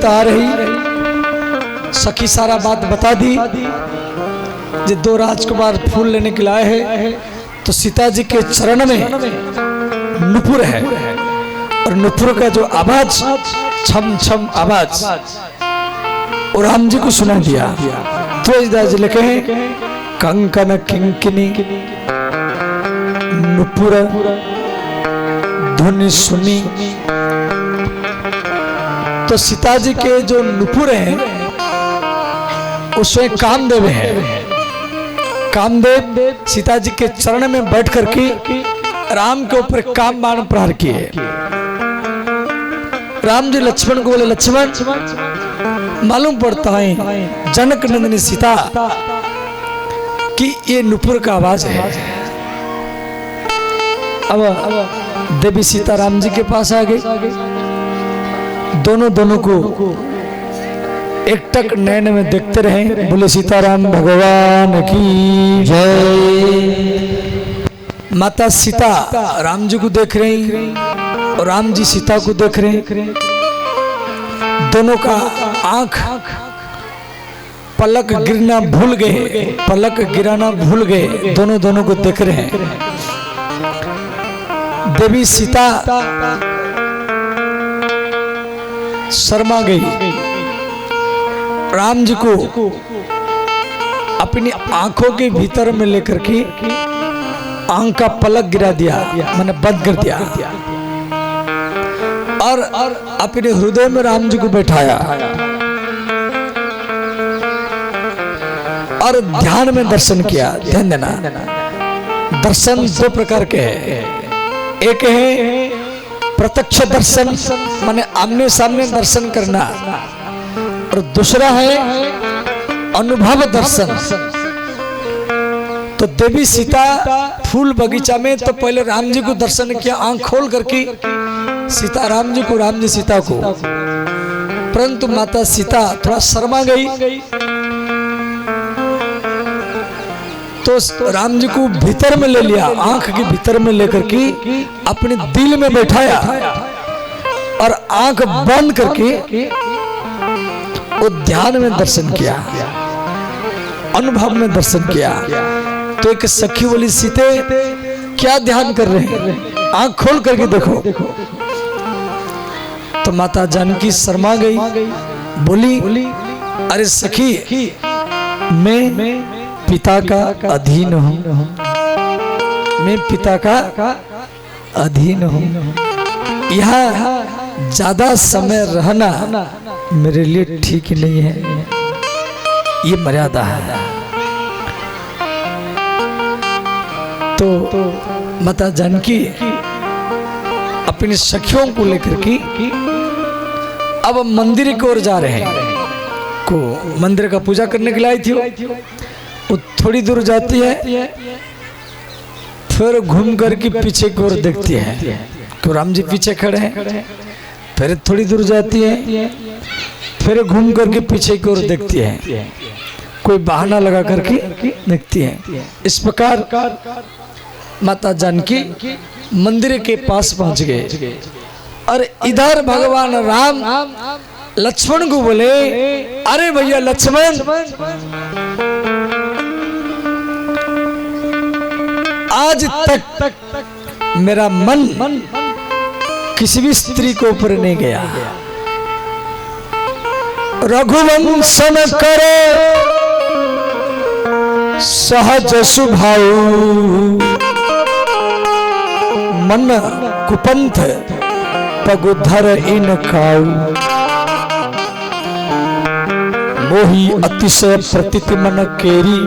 सीता आ रही, सखी सारा बात बता दी। जो दो राजकुमार फूल लेने के लाए हैं, तो सीता जी के चरण में नुपुर है, और नुपुर का जो आवाज, छम छम आवाज, और राम जी को सुना दिया। तुलसीदास जी लिखे हैं, कंकन किंकिनी नुपुर धुनि सुनी। तो सीता जी के जो नुपुर हैं उसमें कामदेव है। कामदेव सीता जी के चरण में बैठ करके राम के ऊपर काम बाण प्रहार किए। राम जी लक्ष्मण को बोले, लक्ष्मण मालूम पड़ता है जनक नंदिनी सीता कि ये नुपुर का आवाज है। अब देवी सीता राम जी के पास आ गई, दोनों को एक टक नैन में देखते रहे। बोले सीताराम भगवान की जय। माता सीता राम जी को देख रही और राम जी सीता को देख रहे। दोनों का आंख पलक गिरना भूल गए, पलक गिराना भूल गए, दोनों को देख रहे हैं। देवी सीता शर्मा गई, राम जी को अपनी आंखों के भीतर में लेकर के आंख का पलक गिरा दिया, मैंने बंद कर दिया, और अपने हृदय में राम जी को बैठाया और ध्यान में दर्शन किया। ध्यान देना, दर्शन दो प्रकार के हैं। एक है प्रत्यक्ष दर्शन, माने आमने सामने दर्शन करना, और दूसरा है अनुभव दर्शन। तो देवी सीता फूल बगीचा में तो पहले राम जी को दर्शन किया, आंख खोल करके सीता राम जी को, राम जी सीता को। परंतु माता सीता थोड़ा शर्मा गई, तो राम जी को भीतर में ले लिया, आंख के भीतर में लेकर के अपने दिल में बैठाया और आंख बंद करके वो ध्यान में दर्शन किया, अनुभव में दर्शन किया। तो एक सखी बोली, सीते क्या ध्यान कर रहे हैं, आंख खोल करके देखो। तो माता जानकी शर्मा गई, बोली, अरे सखी मैं पिता का अधीन हूं, मैं पिता का अधीन हूं। यहाँ ज्यादा समय रहना मेरे लिए ठीक नहीं है, ये मर्यादा है। तो माता जानकी अपनी सखियों को लेकर के अब मंदिर की ओर जा रहे हैं। को मंदिर का पूजा करने के लिए आई थी, वो थोड़ी दूर जाती है, फिर घूम करके पीछे की ओर देखती है तो राम जी पीछे खड़े हैं। फिर थोड़ी दूर जाती है, फिर घूम करके पीछे की ओर देखती है, कोई बहाना लगा करके देखती है। इस प्रकार माता जानकी मंदिर के पास पहुंच गए, और इधर भगवान राम लक्ष्मण को बोले, अरे भैया लक्ष्मण, आज तक मेरा मन किसी भी स्त्री के ऊपर नहीं गया। रघुवंशन करे सहज सुभाव, मन कुपंथ पगुधर इन खाऊ। मोही अतिशय प्रतीति मन केरी,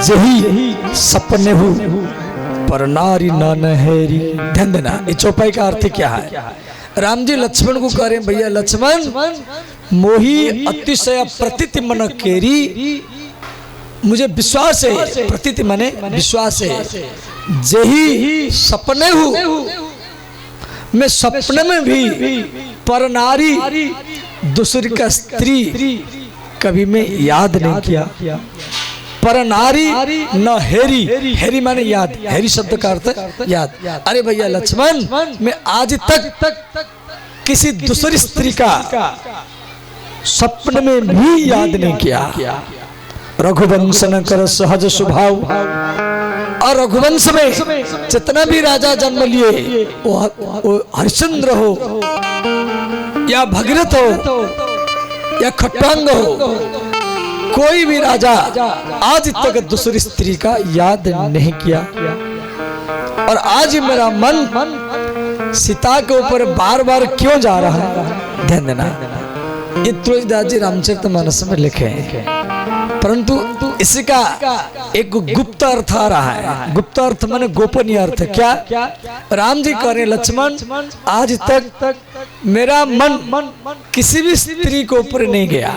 जही सपने हु पर नारी ननहेरी। ध्यान देना, ये चौपाई का अर्थ क्या है। राम जी लक्ष्मण को कह रहे हैं, भैया लक्ष्मण, मोही अतिशय प्रतीति मन केरी, मुझे विश्वास है, प्रतीति माने विश्वास है, जही सपने हु, मैं सपने में भी पर नारी, दूसरी का स्त्री कभी मैं याद नहीं किया। पर नारी न हेरी, हेरी माने याद, हेरी शब्द का अर्थ याद। अरे भैया लक्ष्मण, मैं आज तक किसी दूसरी स्त्री का सपने में भी याद नहीं किया। रघुवंश न कर सहज स्वभाव, और रघुवंश में जितना भी राजा जन्म लिए, वो हरिश्चंद्र हो या भगीरथ हो या खट्टांग हो, कोई भी राजा आज तक दूसरी स्त्री का याद नहीं किया। और आज मेरा मन सीता के ऊपर बार बार क्यों जा रहा है, ध्यान देना। ये तुलसीदास जी रामचरितमानस में लिखे हैं, परंतु इसका एक गुप्त अर्थ आ रहा है। गुप्त अर्थ माने गोपनीय अर्थ। क्या? राम जी कह रहे लक्ष्मण, आज तक मेरा मन किसी भी स्त्री के ऊपर नहीं गया,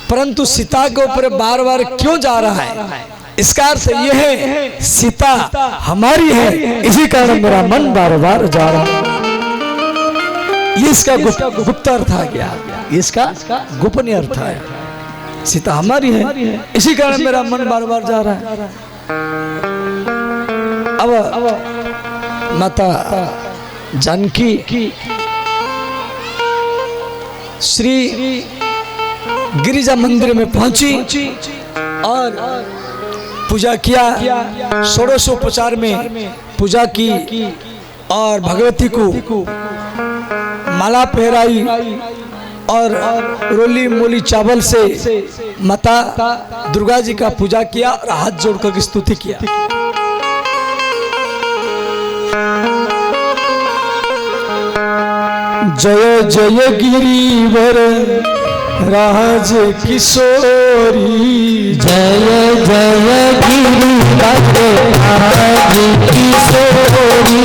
परंतु सीता के ऊपर बार बार क्यों जा रहा है? इसका अर्थ यह है सीता हमारी है, इसी कारण मेरा मन बार बार जा रहा है। ये इसका गुप्त अर्थ आ गया, इसका गोपनीय अर्थ है। सीता हमारी है, इसी कारण मेरा मन बार बार जा रहा है। अब माता जानकी श्री गिरिजा मंदिर में पहुंची और पूजा किया। षोडशोपचार में पूजा की और भगवती को माला पहराई और रोली मोली चावल से माता दुर्गा जी का पूजा किया और हाथ जोड़कर स्तुति किया। जय जय गिरिवर राज किशोरी, जय जय गिरिवर राज किशोरी,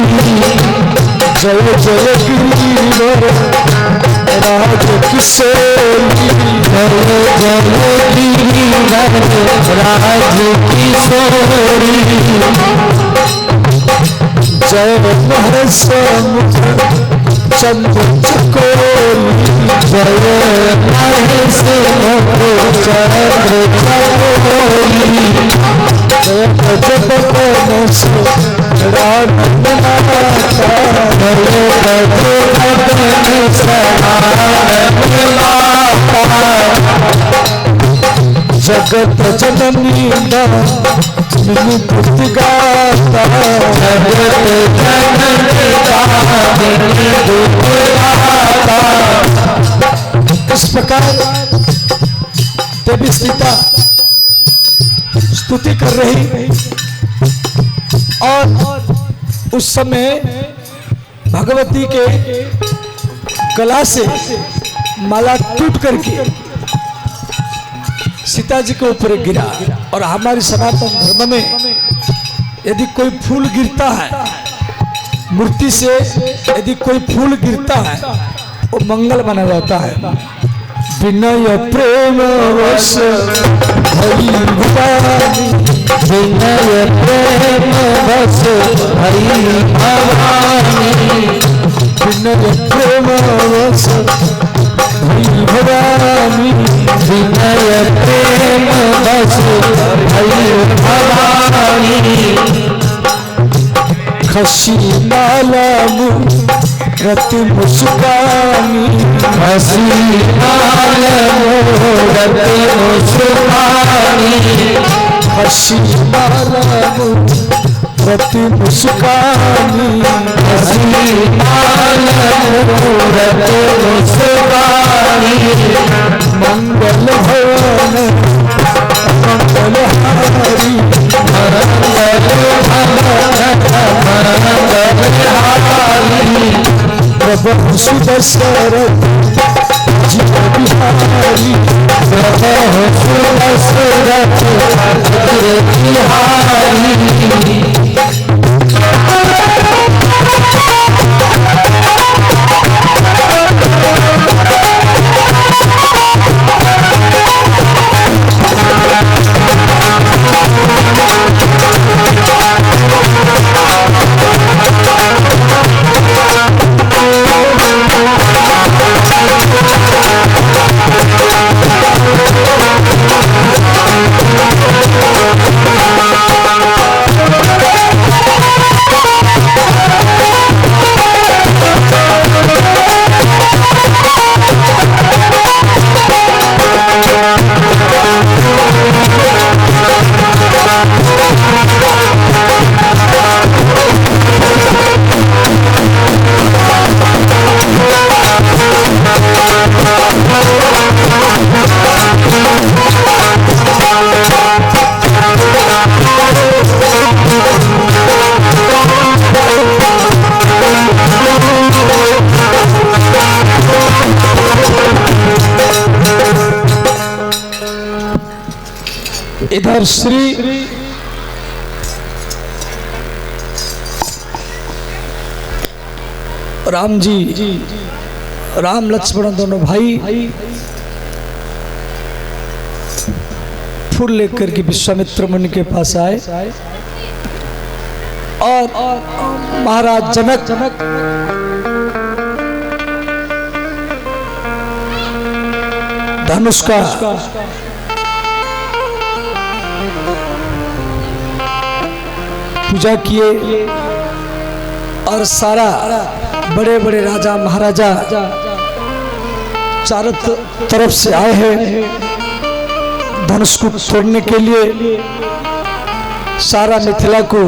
जय जय गिरिवर राज किशोरी, जय जय गिरिवर राज किशोरी, जय महर्ष चंद्र चकोरी, जय महेश चंद्र चकोरी, जय जप तनस रानंद माता, जय तनस रानंद माता, जगत जननी मिली पुत्र गाता, जगत जननी मिली पुत्र गाता। इस प्रकार देवी सीता स्तुति कर रही और उस समय भगवती के गला से माला टूट करके सीता जी के ऊपर गिरा। और हमारी सनातन धर्म में यदि कोई फूल गिरता है, मूर्ति से यदि कोई फूल गिरता है, वो मंगल माना जाता है। विनय प्रेम वश हरि भवानी, विनय प्रेम वश हरि भवानी, विनय प्रेम वश हरि भवानी, विनय प्रेम वश हरि भवानी, खसी माला मूरत मुस्कानी, हसी माल मूरत मुस्कानी, हसी माला मूरत मुस्कानी, हसी माल मूरत मुस्कानी, मंगल भवन मंगलहारी, प्रभु सुदशरथ जी बिहारी, प्रभु सुदशरथ जी बिहारी। इधर श्री राम जी, राम लक्ष्मण दोनों भाई फूल लेकर के विश्वामित्र मुनि के पास आए और महाराज जनक धनुष का पूजा किए और सारा बड़े बड़े राजा महाराजा चारों तरफ से आए हैं धनुष को तोड़ने के लिए। सारा मिथिला को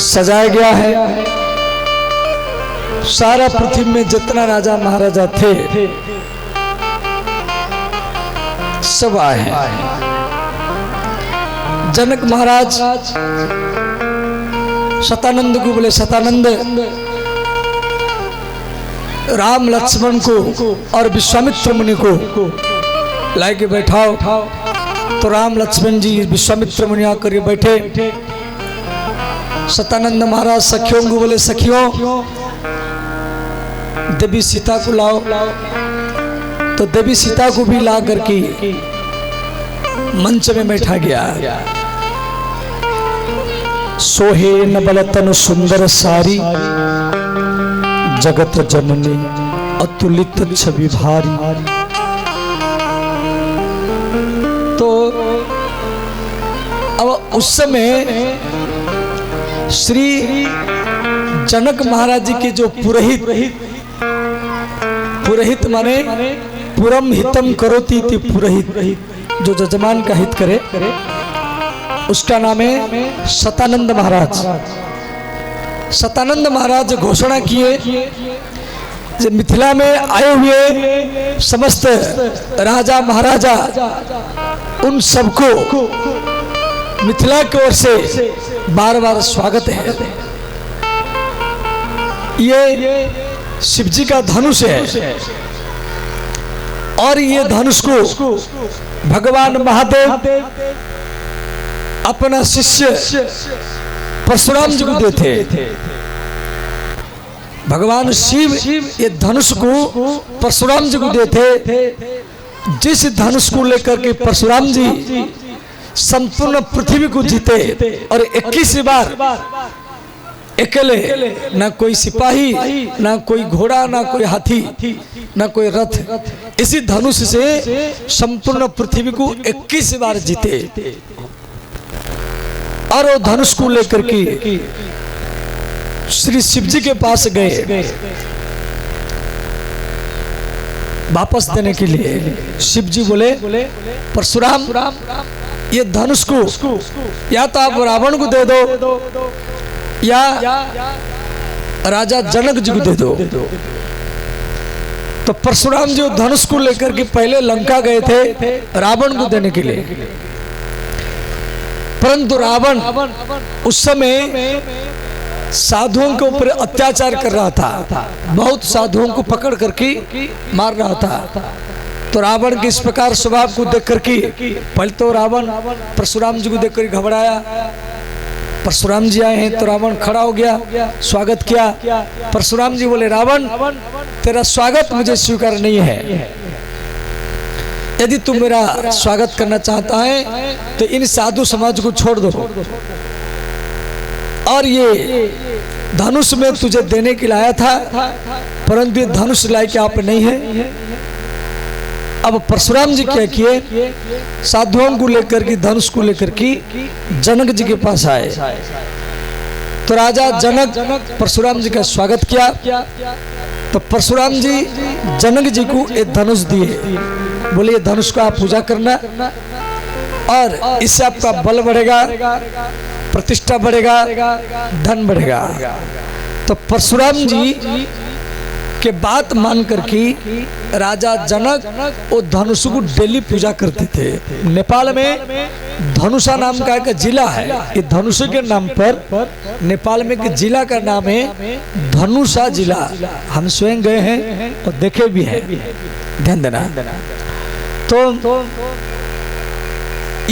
सजाया गया है। सारा पृथ्वी में जितना राजा महाराजा थे सब आए हैं। जनक महाराज शतानंद को बोले, शतानंद राम लक्ष्मण को और विश्वामित्र मुनि को लाके बैठाओ। तो राम लक्ष्मण जी विश्वामित्र मुनि आकर बैठे। शतानंद महाराज सखियों को बोले, सखियों देवी सीता को लाओ। तो देवी सीता को भी ला करके मंच में बैठा गया। सोहे नबल तनु सुंदर सारी, जगत जननी अतुलित छवि भारी। तो अब उस समय श्री जनक महाराज जी के जो पुरोहित माने पुरम हितम करोति इति पुरोहित, जो जजमान का हित करे, उसका नाम है शतानंद महाराज। शतानंद महाराज घोषणा किए जो मिथिला में आए हुए समस्त राजा महाराजा उन सबको मिथिला की ओर से बार बार स्वागत है। ये शिव जी का धनुष है और ये धनुष को भगवान महादेव अपना शिष्य परशुराम जी को देते। भगवान शिव ये धनुष को परशुराम जी को देते। जिस धनुष को लेकर के परशुराम जी संपूर्ण पृथ्वी को जीते और 21 बार अकेले, ना कोई सिपाही, ना कोई घोड़ा, ना कोई हाथी, ना कोई रथ, इसी धनुष से संपूर्ण पृथ्वी को 21 बार जीते। और वो धनुष को लेकर के श्री शिव जी के पास गए वापस देने के लिए। शिव जी बोले, परशुराम ये धनुष को या तो आप रावण को दे दो या राजा जनक जी को दे दो। तो परशुराम जी धनुष को लेकर के पहले लंका गए थे रावण को देने के लिए, परंतु रावण उस समय साधुओं के ऊपर अत्याचार कर रहा था, बहुत साधुओं को पकड़ करके मार रहा था। तो रावण के इस प्रकार स्वभाव को देख करके पहले तो रावण परशुराम जी को देख कर घबराया। परशुराम जी आए हैं तो रावण खड़ा हो गया, स्वागत किया। परशुराम जी बोले, रावण तेरा स्वागत मुझे स्वीकार नहीं है। यदि तू मेरा स्वागत करना चाहता है तो इन साधु समाज को छोड़ दो और ये धनुष में तुझे देने के लाया था, परंतु ये धनुष लाए के आप नहीं है। अब परशुराम जी क्या किए, साधुओं को लेकर के धनुष को लेकर के जनक जी के पास आए। तो राजा जनक परशुराम जी का स्वागत किया। तो परशुराम जी जनक जी को एक धनुष दिए, बोले ये धनुष का आप पूजा करना और इससे आपका बल बढ़ेगा, प्रतिष्ठा बढ़ेगा, धन बढ़ेगा। तो परशुराम जी के बात मान करके राजा जनक वो धनुष को डेली पूजा करते थे। नेपाल में धनुषा नाम का एक जिला है, ये धनुष के नाम पर नेपाल में एक जिला का नाम है धनुषा जिला। हम स्वयं गए हैं और देखे भी हैं, ध्यान देना। तो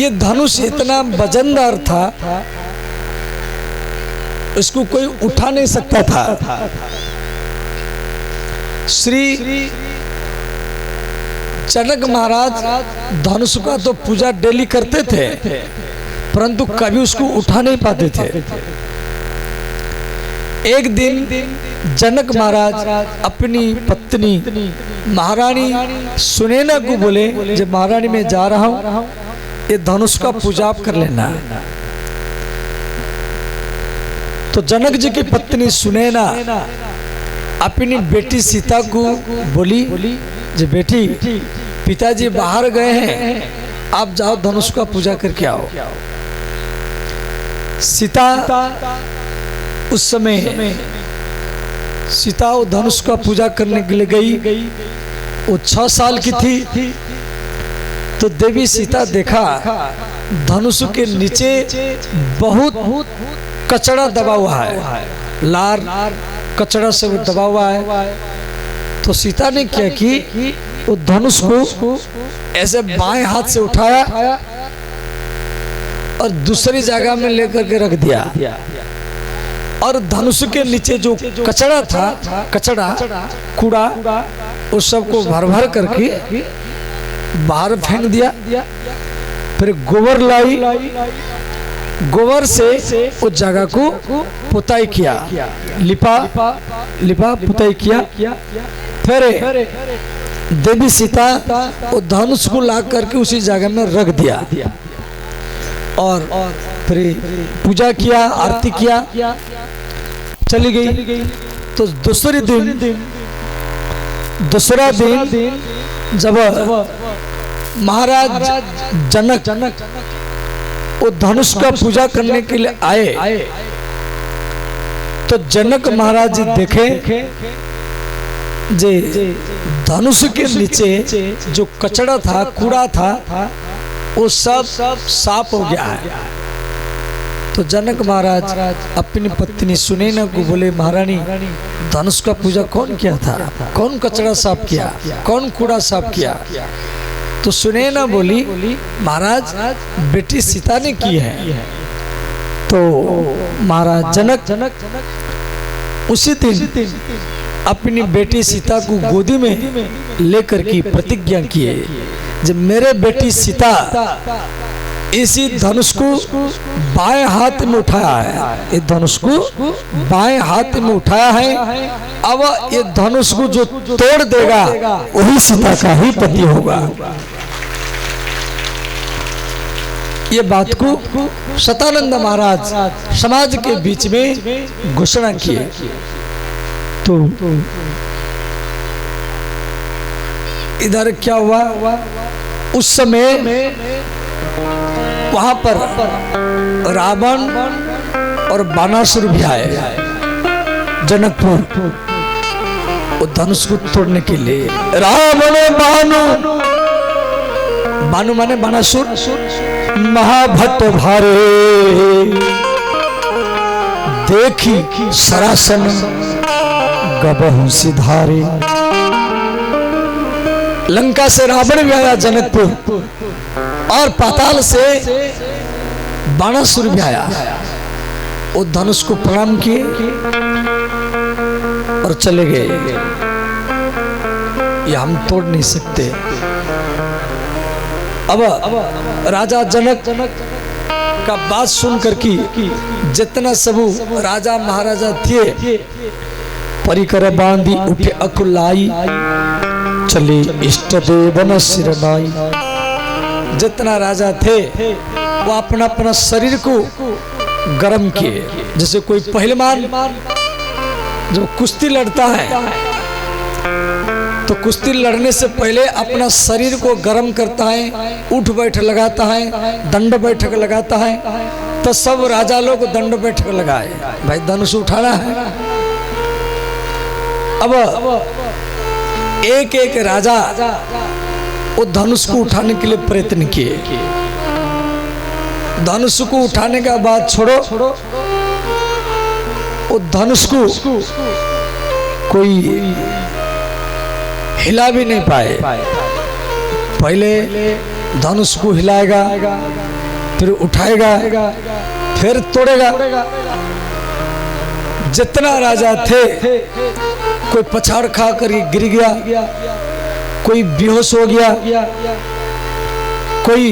ये धनुष इतना वजनदार था, इसको कोई उठा नहीं सकता था। श्री जनक महाराज धनुष का तो पूजा डेली करते थे, परंतु कभी उसको उठा नहीं पाते थे। एक दिन जनक महाराज अपनी पत्नी महारानी सुनैना को बोले, जब महारानी मैं जा रहा हूं, ये धनुष का पूजा आप कर लेना। तो जनक जी की पत्नी सुनैना अपनी बेटी सीता को बोली, जी बेटी पिताजी बाहर गए हैं, आप जाओ धनुष का पूजा करके आओ। सीता उस समय सीता वो धनुष का पूजा करने के लिए गई। वो 6 साल की थी। तो देवी सीता देखा धनुष के नीचे बहुत कचड़ा दबा हुआ है, लार कचड़ा से वो दबा हुआ है। तो सीता ने क्या की, वो धनुष को ऐसे बाएं हाथ से उठाया और दूसरी जगह में लेकर के रख दिया, और धनुष के नीचे जो कचड़ा था, कचड़ा कूड़ा, उस सबको भर भर करके बाहर फेंक दिया। फिर गोबर लाई, गोबर से उस जगह को पुताई किया, लिपा पुताई किया। फिर देवी सीता वो धनुष को ला करके उसी जगह में रख दिया और फिर पूजा किया, आरती किया, चली गई। तो दूसरा दिन जब महाराज जनक वो धनुष का पूजा करने के लिए आए, तो जनक महाराज जी देखे जे धनुष के नीचे जो कचड़ा था, कूड़ा था, वो सब साफ हो गया है। तो जनक महाराज अपनी पत्नी सुनैना को बोले, महारानी धनुष का पूजा कौन किया था, कौन कचड़ा साफ किया, कौन कूड़ा साफ किया? तो सुनैना बोली, महाराज बेटी सीता ने की है। तो महाराज जनक उसी दिन अपनी बेटी सीता को गोदी में लेकर की प्रतिज्ञा किए, जब मेरे बेटी सीता इसी धनुष को बाएं हाथ में उठाया है, ये धनुष को बाएं हाथ में उठाया है, अब ये धनुष को जो तोड़ देगा वही सीता का ही पति होगा। ये बात को सतानंद महाराज समाज के बीच में घोषणा किए। तो इधर क्या हुआ, उस समय वहां पर रावण और बानासुर भी आए जनकपुर वो धनुष को तोड़ने के लिए। रावण बानु माने बानासुर, महाभट्ट भारे देखी सरासन गबहु सिधारे। लंका से रावण भी आया जनकपुर, और पाताल से बाणासुर भी आया। वो धनुष को प्रणाम किए और चले गए, ये हम तोड़ नहीं सकते। अब राजा जनक का बात सुन करके जितना सब राजा महाराजा थे, परिकर बांधी उठे अकुलाई, चले इष्ट देवन सिरनाई। जितना राजा थे वो अपना अपना शरीर को गर्म किए। जैसे कोई पहलवान जो कुश्ती लड़ता है, तो कुश्ती लड़ने से पहले अपना शरीर को गर्म करता है, उठ बैठक लगाता है, दंड बैठक लगाता है। तो सब राजा लोग दंड बैठक लगाए, भाई धनुष उठाना है। अब एक एक राजा वो धनुष को उठाने के लिए प्रयत्न किए। धनुष को उठाने का बात छोड़ो, वो धनुष को कोई हिला भी नहीं पाए। पहले धनुष को हिलाएगा, फिर उठाएगा, फिर तोड़ेगा। जितना राजा थे, कोई पछाड़ खा कर गिर गया, कोई बेहोश हो गया, कोई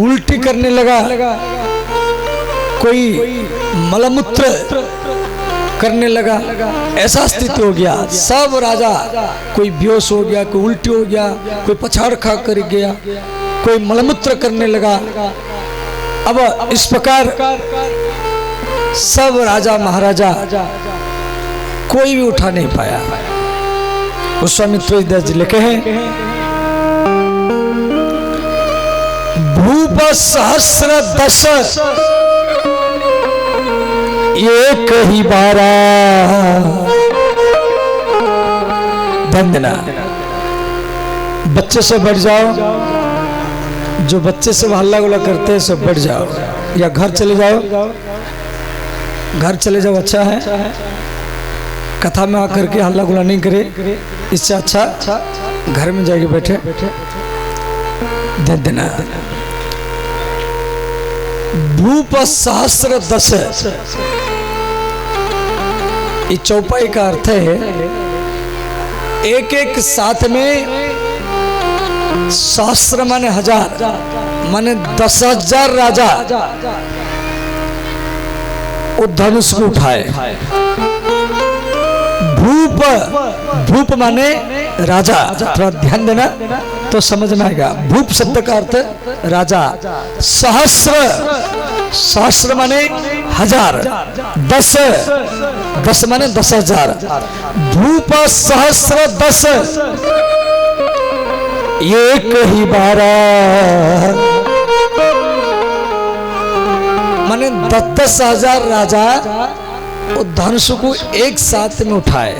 उल्टी करने लगा, कोई मलमूत्र करने लगा, ऐसा स्थिति हो गया। सब राजा, कोई बेहोश हो गया, कोई उल्टी हो गया, कोई पछाड़ खा कर गया, कोई मलमूत्र करने लगा। अब इस प्रकार सब राजा महाराजा कोई भी उठा नहीं पाया। विश्वामित्र जी लिखे हैं, भूप सहस्र दश एक ही बारा। वंदना। बच्चे से बढ़ जाओ, जो बच्चे से हल्ला गुल्ला करते हैं सब बढ़ जाओ, या घर चले जाओ, घर चले जाओ, अच्छा है। कथा में आकर के हल्ला गुल्ला नहीं करे, इससे अच्छा घर में जाके बैठे दे देना। भूप सहस्र दश, ये चौपाई का अर्थ है एक एक साथ में सहस्र माने हजार, माने 10,000 राजा वो धनुष को उठाए। भूप, भूप माने राजा, थोड़ा ध्यान देना तो समझ में आएगा। भूप शब्द का अर्थ राजा, सहस्र, सहस्र माने हजार, 10, 10 माने 10,000। भूप सहस्र दश एक ही बारा, माने 10,000 राजा वो धनुष को एक साथ में उठाए।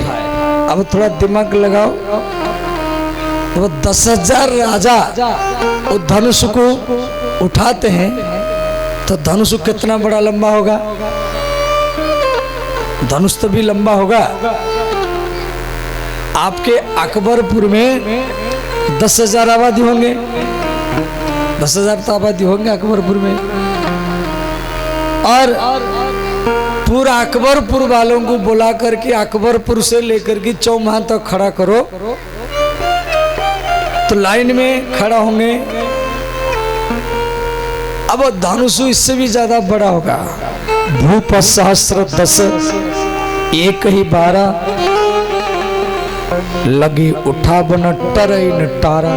अब थोड़ा दिमाग लगाओ, तो 10,000 राजा वो धनुष को उठाते हैं तो धनुष कितना बड़ा लंबा होगा? धनुष तो भी लंबा होगा। आपके अकबरपुर में 10,000 आबादी होंगे, 10,000 तो आबादी होंगे अकबरपुर में, और पूरा अकबरपुर वालों को बुला करके अकबरपुर से लेकर के चौमाह तक खड़ा करो तो लाइन में खड़ा होंगे। अब धनुष इससे भी ज्यादा बड़ा होगा। भूप सहस्र दश एक ही बारा, लगी उठा बन टरई न टारा।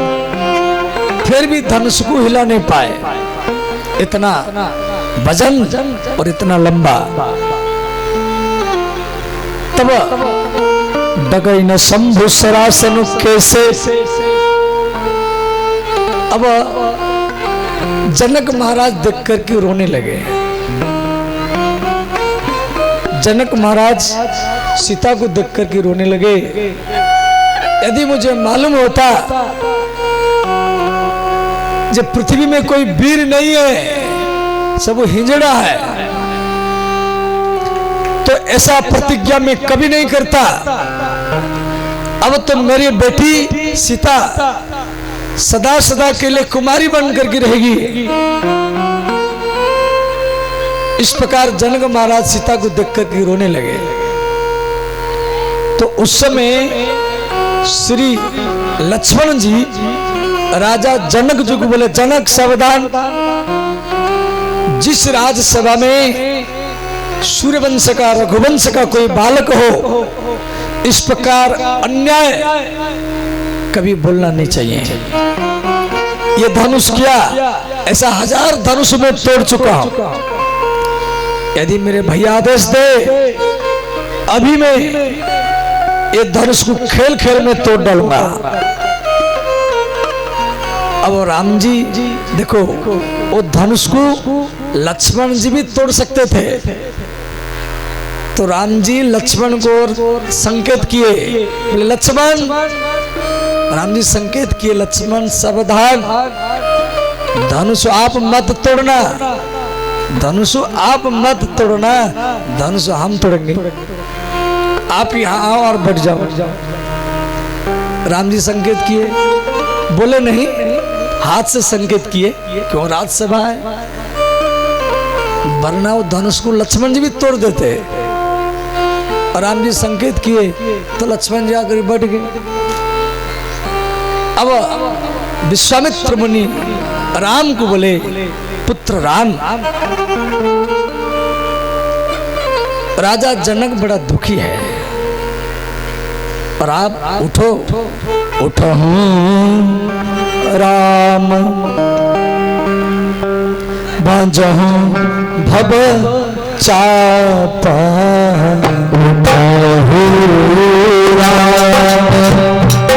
फिर भी धनुष को हिला नहीं पाए, इतना वजन और इतना लंबा। तब डगई न शंभु सरासन कैसे। अब जनक महाराज देख करके रोने लगे। जनक महाराज सीता को देख करके रोने लगे। यदि मुझे मालूम होता जब पृथ्वी में कोई वीर नहीं है, सब हिंजड़ा है, तो ऐसा प्रतिज्ञा में कभी नहीं करता। अब तो मेरी बेटी सीता सदा सदा के लिए कुमारी बन करके रहेगी। इस प्रकार जनक महाराज सीता को देख कर रोने लगे। तो उस समय श्री लक्ष्मण जी राजा जनक जी को बोले, जनक सावधान, जिस राजसभा में सूर्यवंश का रघुवंश का कोई बालक हो, इस प्रकार अन्याय कभी बोलना नहीं चाहिए। ये धनुष किया, ऐसा 1000 धनुष में तोड़ चुका हूं। यदि मेरे भैया आदेश दे, अभी मैं ये धनुष को खेल खेल में तोड़ डालूंगा। अब राम जी देखो, वो धनुष को लक्ष्मण जी भी तोड़ सकते थे, तो राम जी लक्ष्मण को संकेत किए, बोले लक्ष्मण, राम जी संकेत किए, लक्ष्मण सावधान, धनुष आप मत तोड़ना, धनुष आप मत तोड़ना, धनुष हम तोड़ेंगे, आप यहाँ आओ और बैठ जाओ। राम जी संकेत किए, बोले नहीं, हाथ से संकेत किए क्यों राजसभा है, वरना वो धनुष को लक्ष्मण जी भी तोड़ देते। और राम जी संकेत किए तो लक्ष्मण जी आकर बैठ गए। अब विश्वामित्र मुनि राम को बोले, पुत्र राम, राजा जनक बड़ा दुखी है और आप उठो। उठो राम बांझहु भव चापा, उठहु राम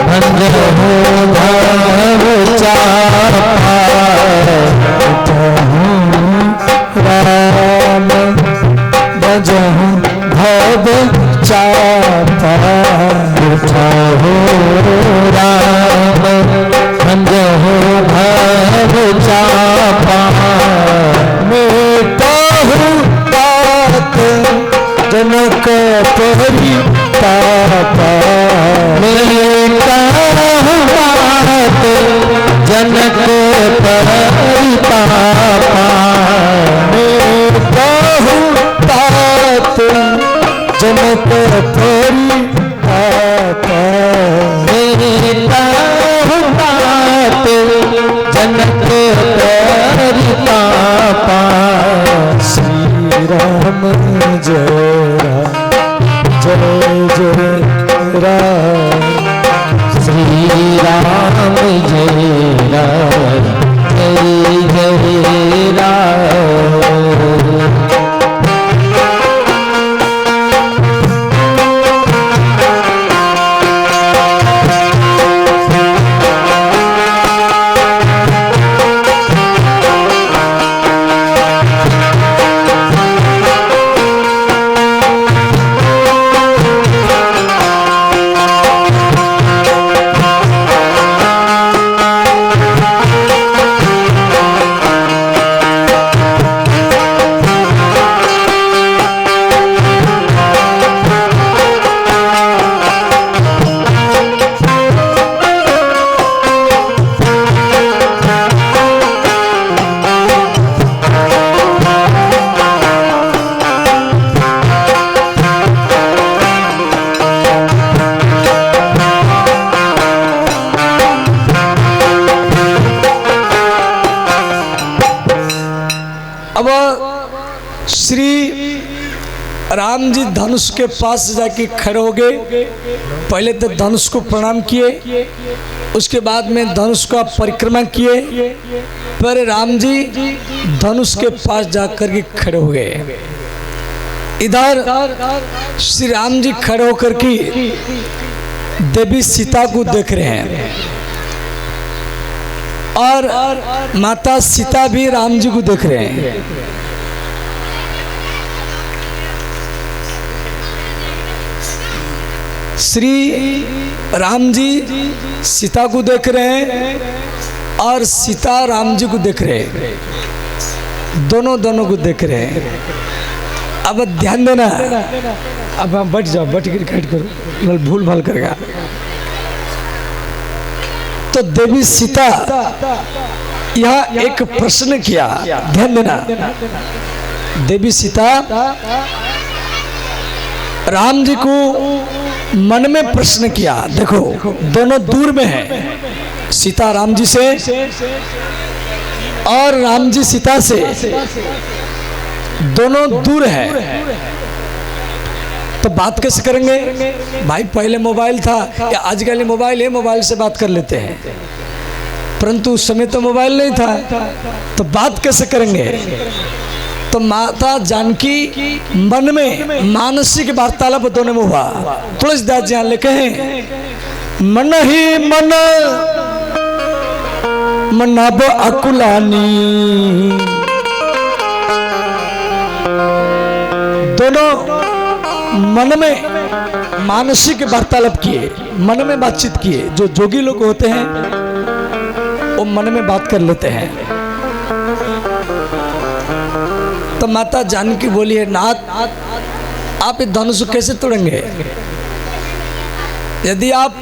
बांझहु भव चापा, उठहु राम बांझहु भव चापा, उठहु राम बांझहु भव चापा, मेटाहु तात जनक परितापा, मेटाहु तात जनक परितापा, मेटाहु तात जनक परितापा, मेटाहु तात जनक परितापा, श्री राम जय राम जय जय राम, श्री राम जय राम जय जय राम। अब श्री राम जी धनुष के पास जाके खड़े हो गए। पहले तो धनुष को प्रणाम किए, उसके बाद में धनुष का परिक्रमा किए, फिर राम जी धनुष के पास जाकर के खड़े हो गए। इधर श्री राम जी खड़े होकर के देवी सीता को देख रहे हैं और माता सीता भी राम जी को देख रहे हैं। श्री राम जी सीता को देख रहे हैं और सीता राम जी को देख रहे हैं, दोनों को देख रहे हैं। अब ध्यान देना, अब हम बैठ जाओ, बैठ कर कैट करो, भूल भाल करेगा। तो देवी सीता यह एक प्रश्न किया, ध्यान देना। देवी सीता राम जी को मन में प्रश्न किया। देखो दोनों दूर में है, सीता राम जी से और राम जी सीता से, दोनों दूर है। तो बात कैसे करेंगे भाई? पहले मोबाइल था या आजकल मोबाइल है, मोबाइल से बात कर लेते हैं, परंतु उस समय तो मोबाइल नहीं था, तो बात कैसे करेंगे? तो माता जानकी मन में मानसिक वार्तालाप दोनों में हुआ। तुलसीदास जी लिखे हैं, मन ही मन मनाब अकुलानी, दोनों मन में मानसिक वार्तालाप किए, मन में बातचीत किए। जो जोगी लोग होते हैं वो मन में बात कर लेते हैं। तो माता जानकी बोली है, नाथ आप ये धनुष कैसे तोड़ेंगे? यदि आप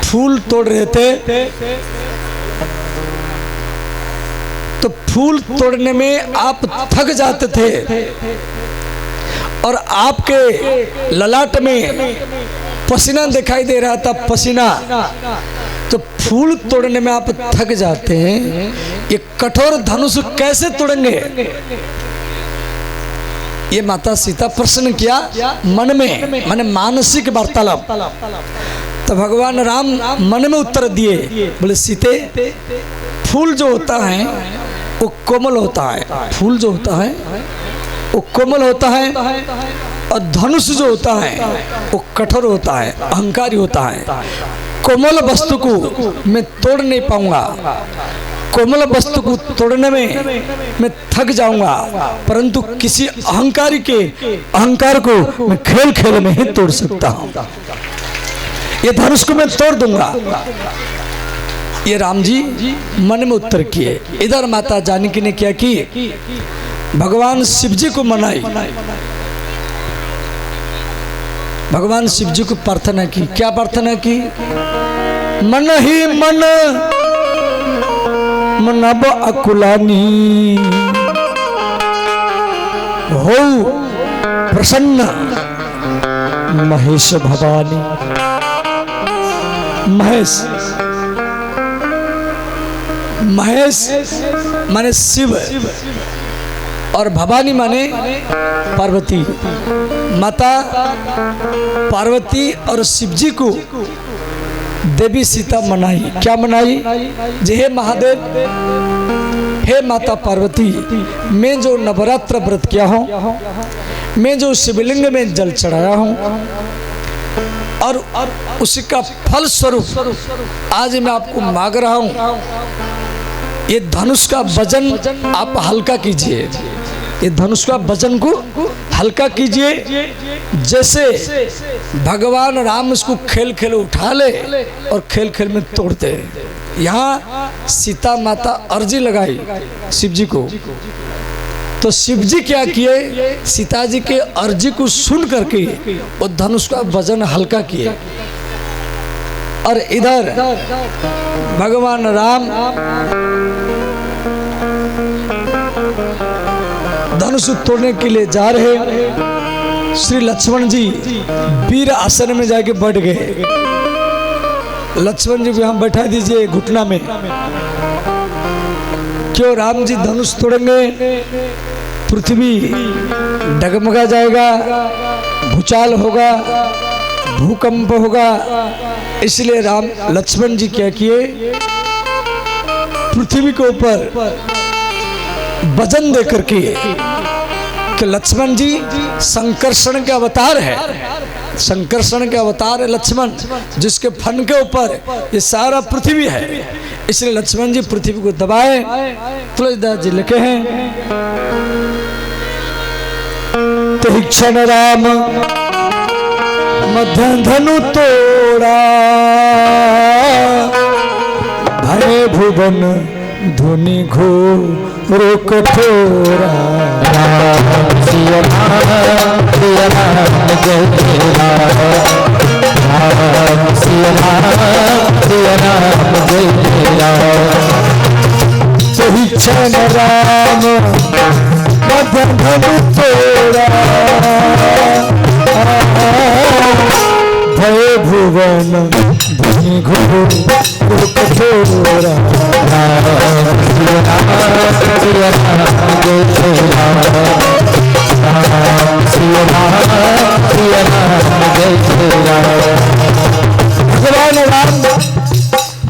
फूल तोड़ रहे थे तो फूल तोड़ने में आप थक जाते थे और आपके ललाट में पसीना दिखाई दे रहा था, पसीना। तो फूल तोड़ने में आप थक जाते हैं, ये कठोर धनुष कैसे तोड़ेंगे? ये माता सीता प्रश्न किया मन में, माने मानसिक वार्तालाप। तो भगवान राम मन में उत्तर दिए, बोले सीते, फूल जो होता है वो कोमल होता है, फूल जो होता है वो कोमल होता है, और धनुष जो होता है वो कठोर होता है, अहंकारी होता है। कोमल वस्तु को मैं तोड़ नहीं पाऊंगा, कोमल वस्तु को तोड़ने में मैं थक जाऊंगा, परंतु किसी अहंकारी के अहंकार को मैं खेल खेल में ही तोड़ सकता हूं। ये धनुष को मैं तोड़ दूंगा। ये राम जी मन में उत्तर किए। इधर माता जानकी ने क्या की? भगवान शिव जी को मनाई, भगवान शिव जी को प्रार्थना की। क्या प्रार्थना की? मन ही मन मनब अकुलानी हो प्रसन्न महेश भवानी। महेश, महेश माने शिव और भवानी माने पार्वती। माता पार्वती और शिव जी को देवी सीता मनाई। क्या मनाई? जे हे महादेव, हे माता पार्वती, मैं जो नवरात्र व्रत किया हूँ, मैं जो शिवलिंग में जल चढ़ाया हूँ, और उसी का फल स्वरूप आज मैं आपको मांग रहा हूँ, ये धनुष का वजन आप हल्का कीजिए, ये धनुष का वजन को हल्का कीजिए। जैसे भगवान राम इसको खेल खेल उठा ले और खेल खेल में तोड़ते। यहाँ सीता माता अर्जी लगाई शिव जी को, तो शिव जी क्या किए? सीता जी के अर्जी को सुन करके वो धनुष का वजन हल्का किए। और इधर भगवान राम धनुष तोड़ने के लिए जा रहे। श्री लक्ष्मण जी वीर आसन में जाके बैठ गए। लक्ष्मण जी को यहाँ बैठा दीजिए घुटना में। क्यों? राम जी धनुष तोड़ेंगे, पृथ्वी डगमगा जाएगा, भूचाल होगा, भूकंप होगा। इसलिए राम लक्ष्मण जी क्या किए? पृथ्वी के ऊपर वजन दे करके, कि लक्ष्मण जी संकर्षण के अवतार है, संकर्षण के अवतार है लक्ष्मण, जिसके फन के ऊपर ये सारा पृथ्वी है। इसलिए लक्ष्मण जी पृथ्वी को दबाए। तुलसीदास जी लिखे हैं, ते क्षण राम मध्य धनु तोड़ा, भय भुवन धुनि घोर कठोरा। राम सिया राम सिया राम जय जय राम, राम सिया राम सिया राम जय जय राम। सही क्षण राम मध्य धनु तोड़ा, भय भुवन धुनि घोर कठोरा। राम सिया राम सिया राम जय जय राम, राम सिया राम सिया राम जय जय राम। भगवान राम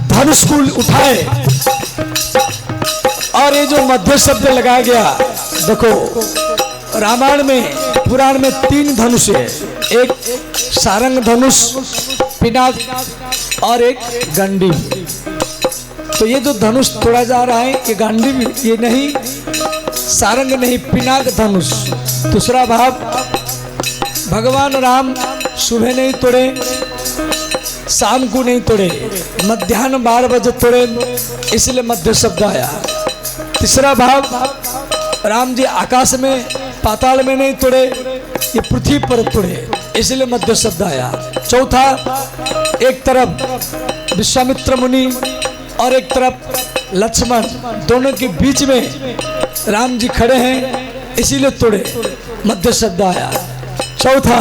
धनुष को उठाए और ये जो मध्य शब्द लगाया गया, देखो रामायण में पुराण में 3 धनुष है, एक सारंग धनुष, पिनाक और एक गांडीव। तो ये जो धनुष तोड़ा जा रहा है ये गांडीव, ये नहीं, सारंग नहीं, पिनाक धनुष। दूसरा भाव, भगवान राम सुबह नहीं तोड़े, शाम को नहीं तोड़े, मध्याह्न 12 बजे तोड़े, इसलिए मध्य शब्द आया। तीसरा भाव, राम जी आकाश में पाताल में नहीं तोड़े, ये पृथ्वी पर तोड़े, इसलिए मध्य शब्द आया। चौथा, एक तरफ विश्वामित्र मुनि और एक तरफ लक्ष्मण दोनों के बीच में राम जी खड़े हैं, इसीलिए तोड़े, मध्य शब्द आया। चौथा,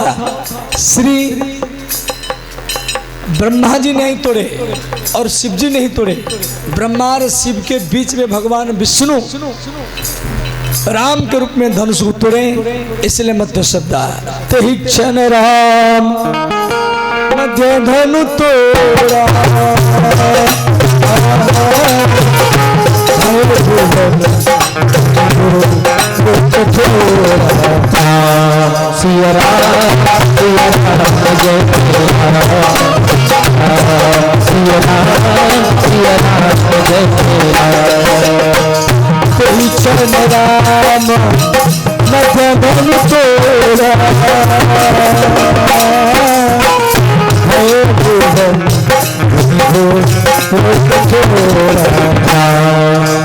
श्री ब्रह्मा जी नहीं तोड़े और शिव जी नहीं तोड़े, ब्रह्मा और शिव के बीच में भगवान विष्णु राम के रूप में धनुष को तोड़े, इसलिए मध्य शब्द आया। तेहि क्षण राम मध्य धनु तोड़ा, सिया राम सिया राम जय सिया राम सिया राम जय तेहि क्षण राम मध्य धनु तोड़ा,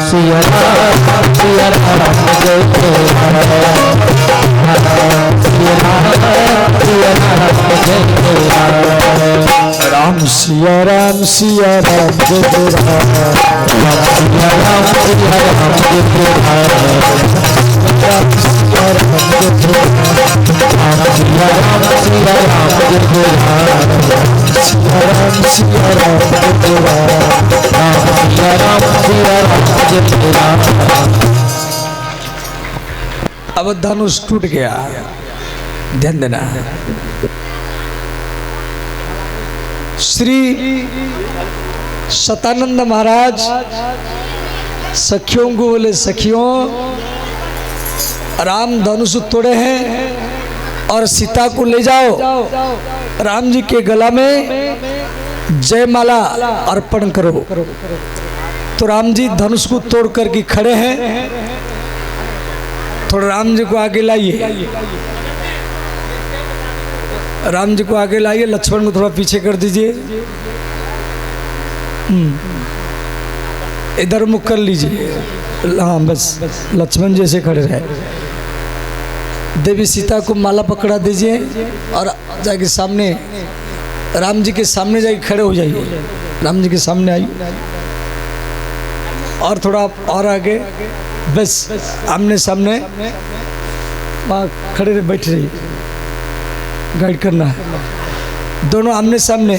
सिया राम सिया राम जय राम सिया राम सिया राम जय अब धनुष टूट गया, ध्यान देना। श्री सतानंद महाराज सखियों को बोले, सखियों राम धनुष तोड़े हैं और सीता को ले जाओ, राम जी के गला में जयमाला अर्पण करो। तो राम जी धनुष को तोड़ करके खड़े हैं, थोड़ा राम जी को आगे लाइए, राम जी को आगे लाइए, लक्ष्मण को थोड़ा पीछे कर दीजिए, इधर मुख कर लीजिए, हाँ बस लक्ष्मण जैसे खड़े रहे। देवी सीता को माला पकड़ा दीजिए और जाके सामने राम जी के सामने जाके खड़े हो जाइए, राम जी के सामने आइए और थोड़ा और आगे, बस आमने सामने वहाँ खड़े रहे, बैठ रहिए, गाइड करना है, दोनों आमने सामने,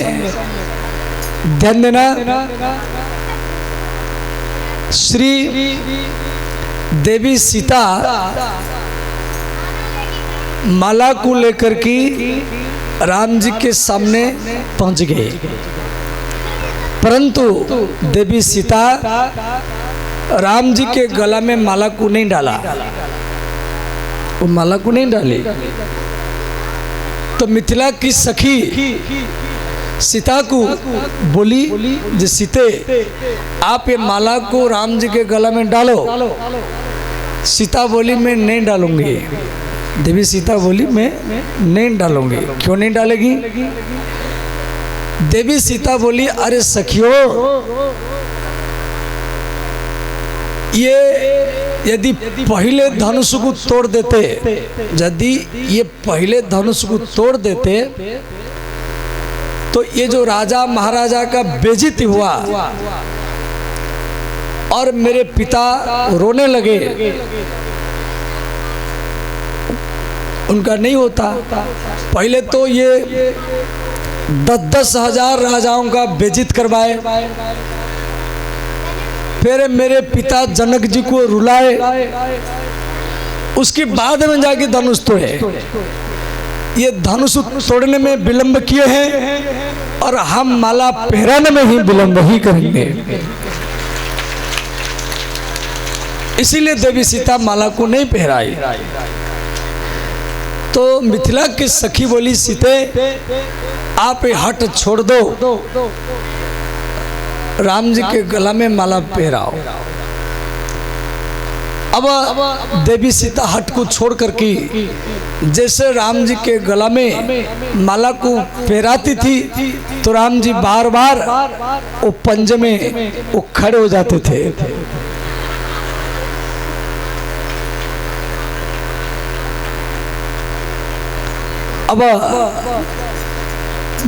ध्यान देना। श्री देवी सीता माला को लेकर के राम जी के सामने पहुंच गए, परंतु देवी सीता राम जी के गला में माला को नहीं डाला, वो माला को नहीं डाली। तो मिथिला की सखी सीता को बोली, जे सीते आप ये माला को राम जी के गला में डालो। सीता बोली मैं नहीं डालूंगी, देवी सीता बोली मैं नहीं डालूंगी। क्यों नहीं डालेगी? देवी सीता बोली अरे सखियों, ये यदि पहले धनुष को तोड़ देते, यदि ये पहले धनुष को तोड़ देते तो ये जो राजा महाराजा का बेइज्जती हुआ और मेरे पिता रोने लगे, उनका नहीं होता। पहले तो ये 10-10 हजार राजाओं का बेइज्जत करवाए, फिर मेरे पिता जनक जी को रुलाए, उसके बाद में जाके धनुष तोड़े। ये धनुष तोड़ने में विलंब किए हैं और हम माला पहराने में ही विलंब ही करेंगे। इसीलिए देवी सीता माला को नहीं पहराई। तो मिथिला की सखी बोली सीते आप ये हट छोड़ दो, राम जी के गला में माला पहराओ। अब देवी सीता हट को छोड़ करके जैसे राम जी के गला में माला को पहराती थी तो राम जी बार बार वो पंजे में वो खड़े हो जाते थे। अब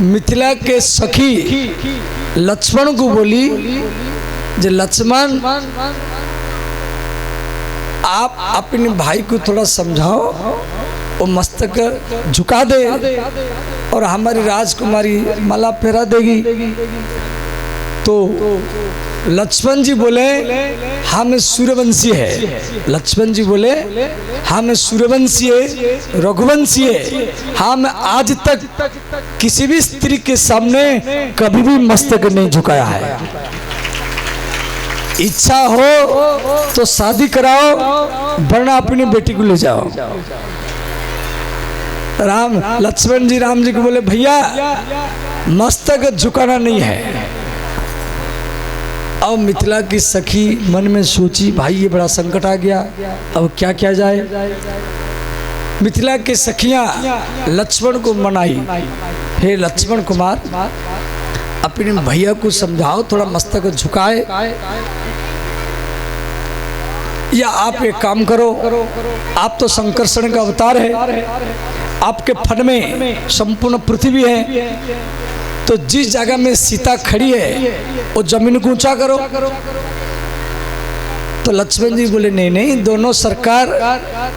मिथिला के सखी लक्ष्मण को बोली जो लक्ष्मण आप अपने भाई को थोड़ा समझाओ, वो मस्तक झुका दे और हमारी राजकुमारी माला फेरा देगी। तो लक्ष्मण जी बोले हम सूर्यवंशी है। लक्ष्मण जी बोले हम सूर्यवंशी है, रघुवंशी है। हम आज तक किसी भी स्त्री के सामने कभी भी मस्तक नहीं झुकाया है। इच्छा हो तो शादी कराओ, वरना अपनी बेटी को ले जाओ। लक्ष्मण जी राम जी को बोले भैया मस्तक झुकाना नहीं है। अब मिथिला की सखी मन में सोची भाई ये बड़ा संकट आ गया, अब क्या किया जाए। मिथिला के सखियां लक्ष्मण को मनाई, हे लक्ष्मण कुमार अपने भैया को समझाओ थोड़ा मस्तक झुकाए, या आप एक काम करो, आप तो संकर्षण का अवतार है, आपके फन में संपूर्ण पृथ्वी है, तो जिस जगह में सीता खड़ी है वो जमीन को ऊंचा करो। तो लक्ष्मण जी बोले नहीं नहीं, दोनों सरकार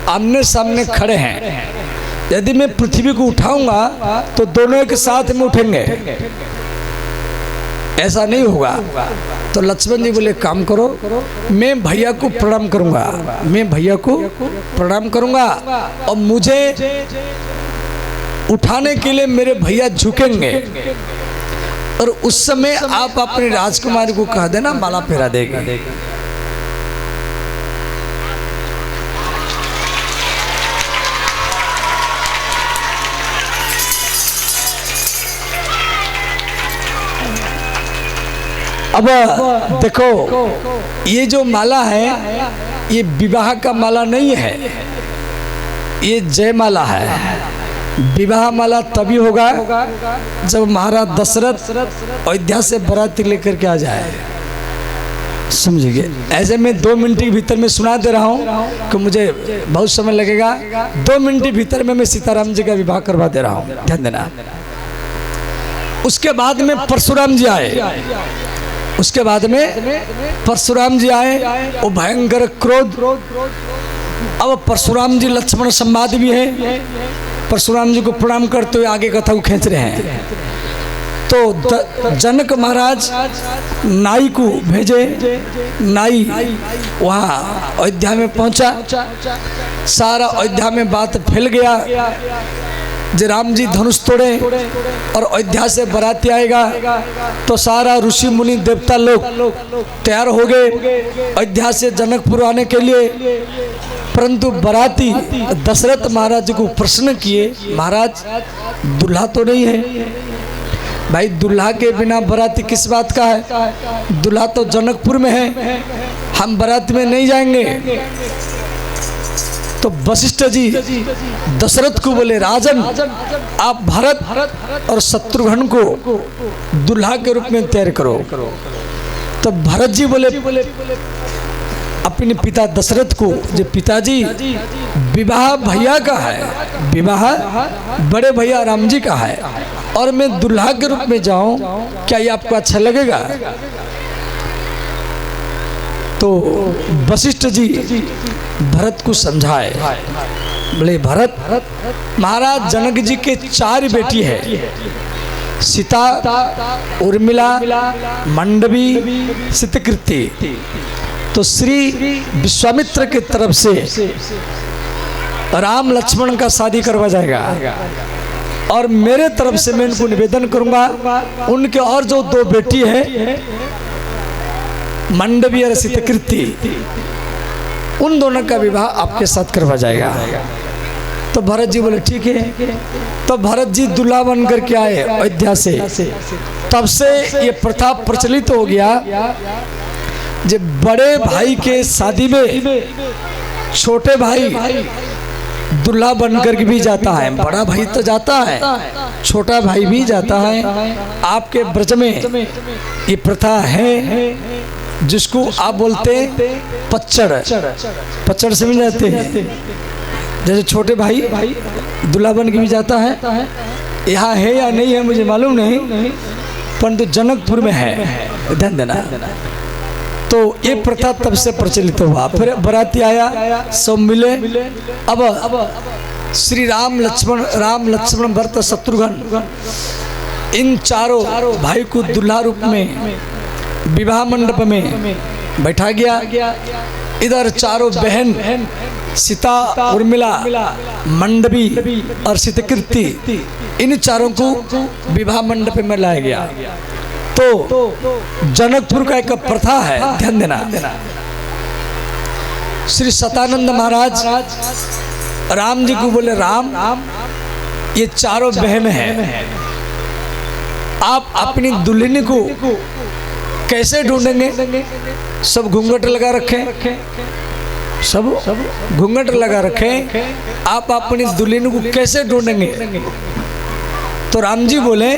आमने सामने खड़े हैं, यदि मैं पृथ्वी को उठाऊंगा तो दोनों एक साथ में उठेंगे, ऐसा नहीं होगा। तो लक्ष्मण जी बोले काम करो, मैं भैया को प्रणाम करूंगा, मैं भैया को प्रणाम करूंगा और मुझे उठाने के लिए मेरे भैया झुकेंगे, और उस समय आप अपने राजकुमारी को कह देना माला फेरा देगी। अब देखो ये जो माला है ये विवाह का माला नहीं है, ये जय माला है। विवाह माला तभी होगा जब महाराज दशरथ अयोध्या से बाराती लेकर के आ जाए, समझिए। ऐसे में 2 मिनट के भीतर में सुना दे रहा हूँ कि मुझे बहुत समय लगेगा। 2 मिनट के भीतर में मैं सीताराम जी का विवाह करवा दे रहा हूँ, ध्यान देना। उसके बाद में परशुराम जी आए, उसके बाद में परशुराम जी आए, वो भयंकर क्रोध। अब परशुराम जी लक्ष्मण संवाद भी है, परशुराम जी को प्रणाम करते हुए आगे कथा को खींच रहे हैं। तो जनक महाराज नाई को भेजे, नाई वहाँ अयोध्या में पहुंचा, सारा अयोध्या में बात फैल गया जे राम जी धनुष तोड़े और अयोध्या से बाराती आएगा। तो सारा ऋषि मुनि देवता लोग तैयार हो गए अयोध्या से जनकपुर आने के लिए, परंतु बाराती दशरथ महाराज को प्रश्न किए, महाराज दूल्हा तो नहीं है। भाई दूल्हा के बिना बाराती किस बात का है, दूल्हा तो जनकपुर में है, हम बारात में नहीं जाएंगे। तो वशिष्ठ जी दशरथ को बोले राजन आप भरत और शत्रुघ्न को दूल्हा के रूप में तैयार करो। तो भरत जी बोले अपने पिता दशरथ को, जो पिताजी विवाह भैया का है, विवाह बड़े भैया राम जी का है, और मैं दूल्हा के रूप में जाऊं, क्या ये आपको अच्छा लगेगा? तो वशिष्ठ जी भरत को समझाए, बोले भरत महाराज जनक जी के 4 बेटी है, सीता, उर्मिला, मंडवी, सितकृति। तो श्री विश्वामित्र की तरफ से राम लक्ष्मण का शादी करवा जाएगा, और मेरे तरफ से मैं इनको निवेदन करूंगा उनके और जो 2 बेटी है मंडवी और सितकृति, उन दोनों का विवाह आपके साथ करवा जाएगा। तो भरत जी बोले ठीक है। तो भरत जी दूल्हा बन करके आए अयोध्या से। तब से ये प्रथा प्रचलित हो गया, जब बड़े भाई के शादी में छोटे भाई दूल्हा बनकर के भी जाता है। बड़ा भाई तो जाता है, छोटा भाई भी जाता है। आपके ब्रज में ये प्रथा है जिसको आप बोलते पच्चड़, पच्चड़ समझ जाते हैं। जैसे छोटे भाई दूल्हा बन के भी जाता है, यहाँ है या नहीं है मुझे मालूम नहीं, परंतु जनकपुर में है, ध्यान देना। तो ये प्रथा तब से प्रचलित हुआ। फिर बराती आया, सब मिले। अब श्री राम लक्ष्मण भरत शत्रुघ्न इन चारों भाई को दूल्हा रूप में विवाह मंडप में बैठा गया। इधर चारों बहन सीता, उर्मिला, मंडवी और सितकीर्ति, इन चारों को विवाह मंडप में लाया गया। तो जनकपुर का एक प्रथा है, ध्यान देना। श्री सतानंद महाराज राम जी को बोले, राम ये चारों बहन हैं, आप अपनी दुल्हन को कैसे ढूंढेंगे? सब घूंघट लगा रखे, सब घूंघट लगा रखे, आप अपनी दुल्हन को कैसे ढूंढेंगे? तो राम जी बोले,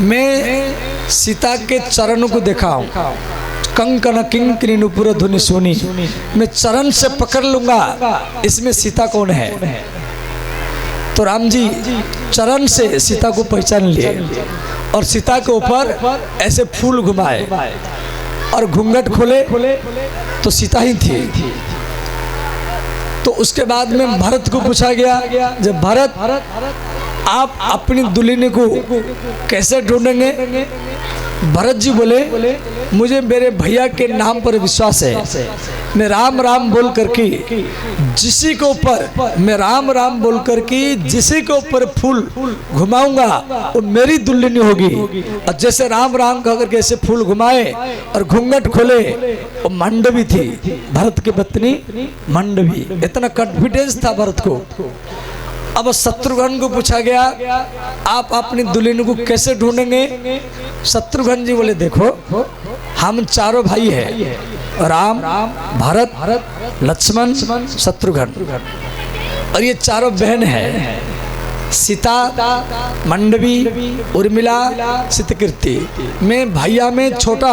मैं सीता के चरणों को देखा हूँ, कंकन किंकिनी नुपुर ध्वनि सुनी, मैं चरण से पकड़ लूंगा इसमें सीता कौन है। तो राम जी चरण से सीता को पहचान लिए और सीता के ऊपर ऐसे फूल घुमाए और घूंघट खोले तो सीता ही थी। तो उसके बाद में भरत को पूछा गया, जब भरत आप अपनी दुल्हन को कैसे ढूंढेंगे? भरत जी बोले, मुझे मेरे भैया के नाम पर विश्वास है, मैं राम राम बोल करके जिसी के ऊपर मैं राम राम बोल करके जिसी के ऊपर फूल घुमाऊंगा वो मेरी दुल्हन होगी। और जैसे राम राम कह करके ऐसे फूल घुमाए और घूंघट खोले, वो मंडवी थी, भरत की पत्नी मंडवी। इतना कॉन्फिडेंस था भरत को। अब शत्रुघ्न को पूछा गया, आप अपनी दुल्हन को कैसे ढूंढेंगे? शत्रुघ्न जी बोले, देखो हम चारों भाई हैं, राम, भरत, लक्ष्मण, शत्रुघ्न, और ये चारों बहन हैं, सीता, मंडवी, उर्मिला, सितकीर्ति। मैं भैया में छोटा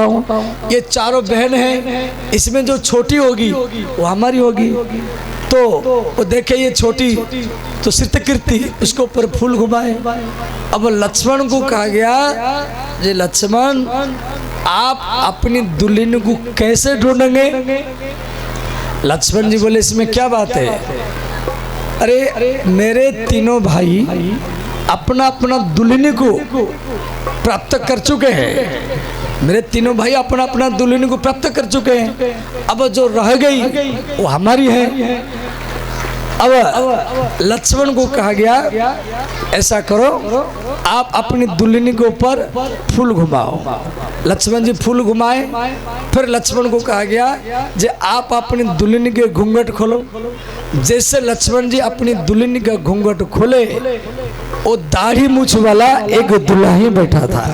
हूँ, ये चारों बहन हैं, इसमें जो छोटी होगी वो हमारी होगी। तो वो देखे ये छोटी, तो सितकीर्ति उसके ऊपर फूल घुमाए। अब लक्ष्मण को कहा गया, ये लक्ष्मण आप अपनी दुल्हन को कैसे ढूंढेंगे? लक्ष्मण जी बोले, इसमें क्या बात है? अरे मेरे तीनों भाई अपना अपना दुल्हन को प्राप्त कर चुके हैं, मेरे तीनों भाई अपना अपना दुल्हन को प्राप्त कर चुके हैं, अब जो रह गई वो हमारी है। अब लक्ष्मण को कहा गया, ऐसा करो आप अपनी दुल्हन के ऊपर फूल घुमाओ। लक्ष्मण जी फूल घुमाए। फिर लक्ष्मण को कहा गया, जे आप अपनी दुल्हन के घूंघट खोलो। जैसे लक्ष्मण जी अपनी दुल्हन का घूंघट खोले, वो दाढ़ी मूछ वाला एक दूल्हा ही बैठा था।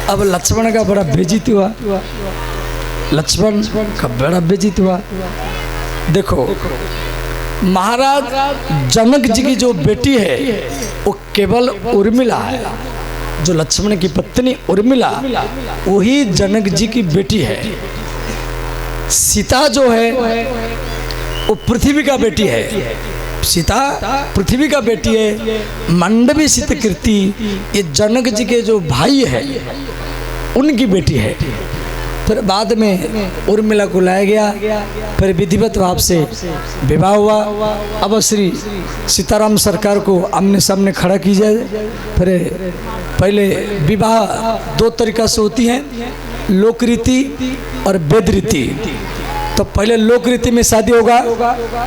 अब लक्ष्मण का बड़ा बेइज्जती हुआ, लक्ष्मण का बड़ा बेइज्जती हुआ। देखो महाराज जनक जी की जो बेटी है वो केवल उर्मिला है, जो लक्ष्मण की पत्नी उर्मिला वही जनक जी की बेटी है। सीता जो है वो पृथ्वी का बेटी है, सीता पृथ्वी का बेटी है। मंडवी सितकीर्ति ये जनक जी के जो भाई है उनकी बेटी है। फिर बाद में उर्मिला को लाया गया, फिर विधिवत भाव से विवाह हुआ। अब श्री सीताराम सरकार को आमने सामने खड़ा की जाए। फिर पहले विवाह दो तरीका से होती है, लोक रीति और वेद रीति। तो पहले लोक रीति में शादी होगा,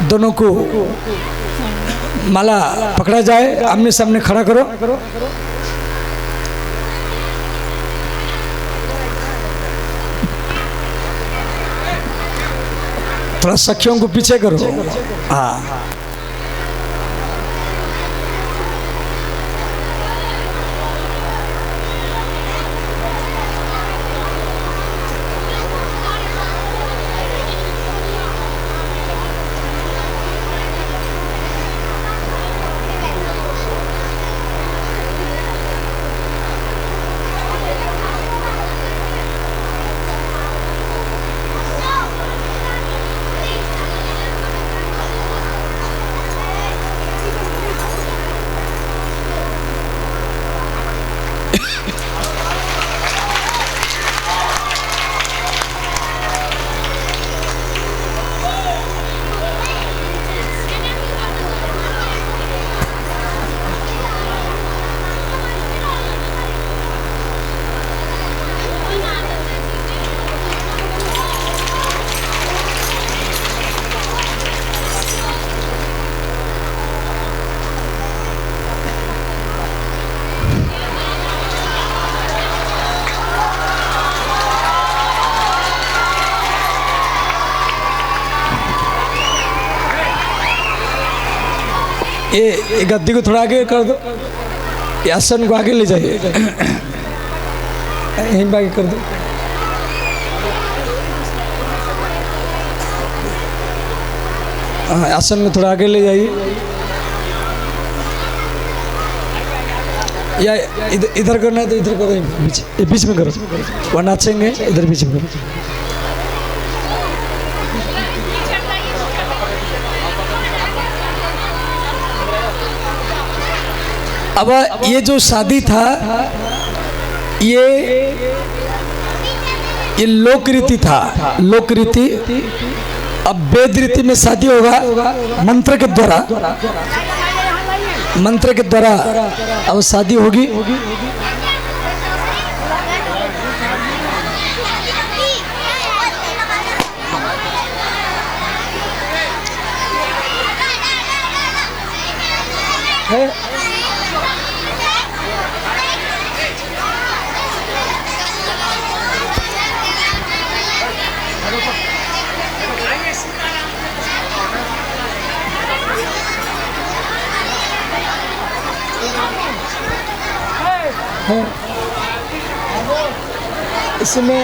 दोनों को माला पकड़ा जाए, आमने सामने खड़ा करो। थोड़ा सखियों को पीछे करो। हाँ ये गद्दी को थोड़ा आगे कर दो, ये आसन को आगे ले जाइए, यहीं आगे कर दो। हाँ, आसन में थोड़ा आगे ले जाइए, या इधर करना है तो इधर करो, बीच में करो, वहाँ नाचेंगे, इधर बीच में करो। अब ये जो शादी था ये लोक रीति था, लोक रीति। अब वेद रीति में शादी होगा मंत्र के द्वारा, मंत्र के द्वारा अब शादी होगी। इसमें